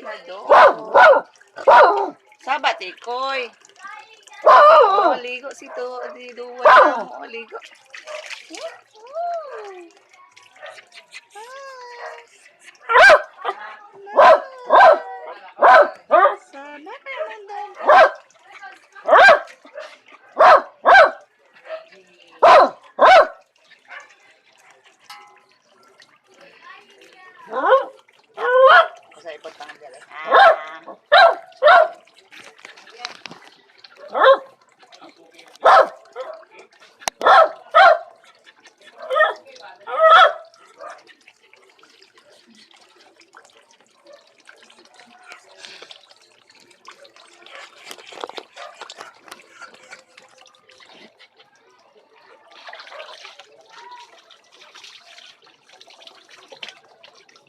Lado. Sabat ikoy. Oh, ligo si to. Di duwa mo. Ligo. Sana kayo nandang. Kasi ipot pang dala.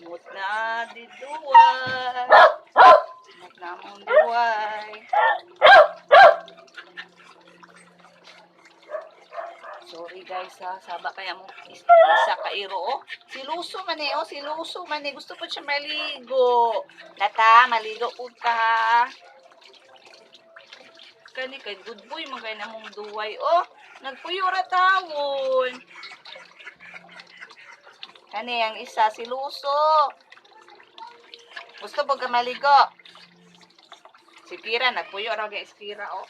Mut na di duway. Mut na mong duway. Sorry guys ha, saba kaya mo isa ka iro oh. Siluso man eh, oh, siluso man eh. Gusto po siya maligo. Lata, maligo po ka. Kani kay good boy, magay na mong duway. Oh, nagpuyo ra tawon. Kani ang isa, siluso. Gusto po ka maligo. Si Kira, nagpuyo ra guys, Kira oh.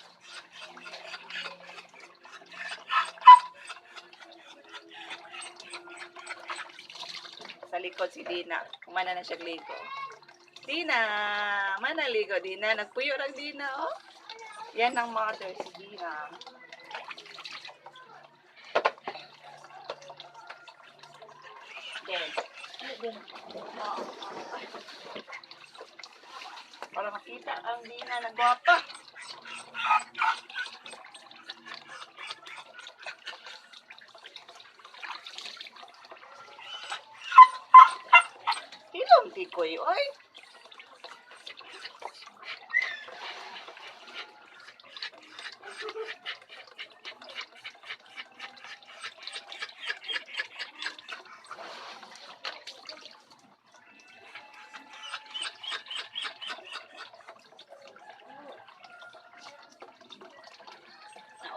Sa likod si Dina. Kumana na siya ligo. Dina! Mana ligo, Dina? Nagpuyo lang Dina, oh. Yan ang mother, si Dina. Then, para makita ang Dina na gwapa. Hilom tikoy, oy.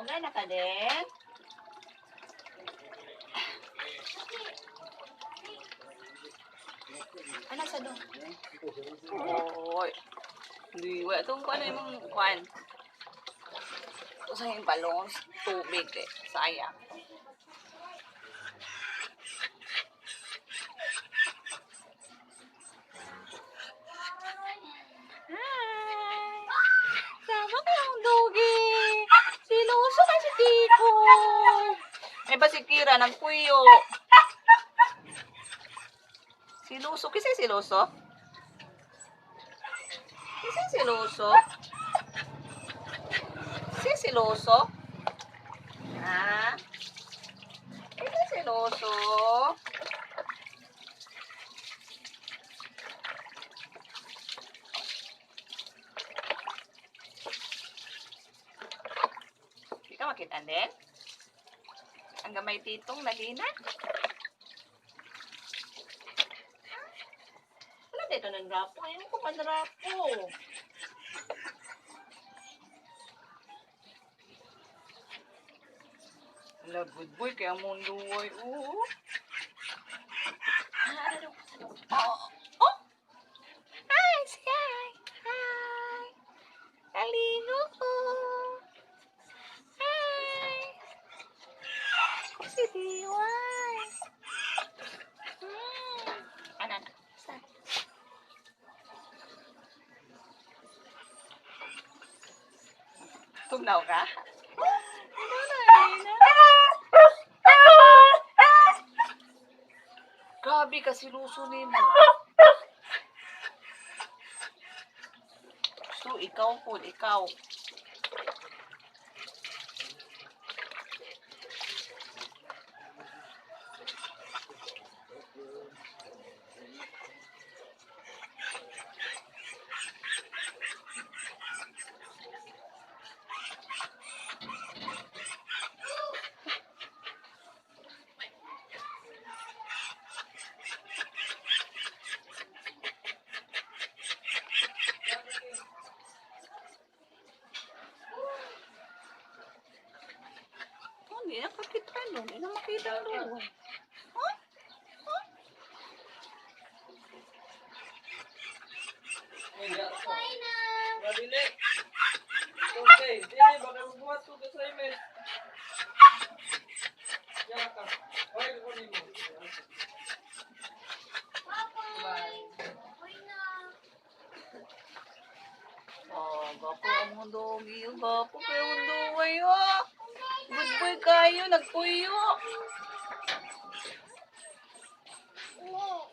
Naugay na ka din. Ano sa doon? Oy. Hindi, wala itong kuwan na yung kuwan. Ito sa yung balong, tubig eh. Sayang. Hi! Sama kayong dugi. Siluso ka si Tiko. May ba si Kira nagpuyo? Siluso. Kisay siluso? Kisay siluso? Kisay siluso? Ha? Kisay siluso? Hindi ka makita din? Ang gamay titong nagina? Dito ng drapo. Ayaw ko pa drapo. Ala, good boy. Kaya mundo boy. Oo. Oh. Oh. Hi, Sky. Hi. Naligo ko. Hi. Si Diway. Ano? Saan? Tugnaw ka? Grabe ka silusunin mo. So, ikaw po, ikaw. Madili. Okay, dili baka magbuhat ko sa email. Ya ka. Hoy ko nimo. Oh, gapo ang mundo. Gapo kayo mundo kayo. Good boy kayo. Nagpuyo.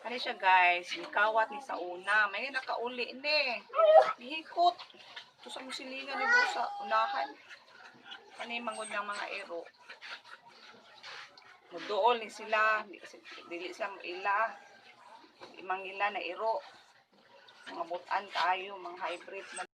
Kani siya guys. Mikawat ni sa una. May nakauli ni. Hikot. Ito sa musilingan ni sa unahan. Kani mangod ng mga ero. Mudool ni sila. Dili sila ila. Imang ila na ero. Mga butan tayo. Mga hybrid na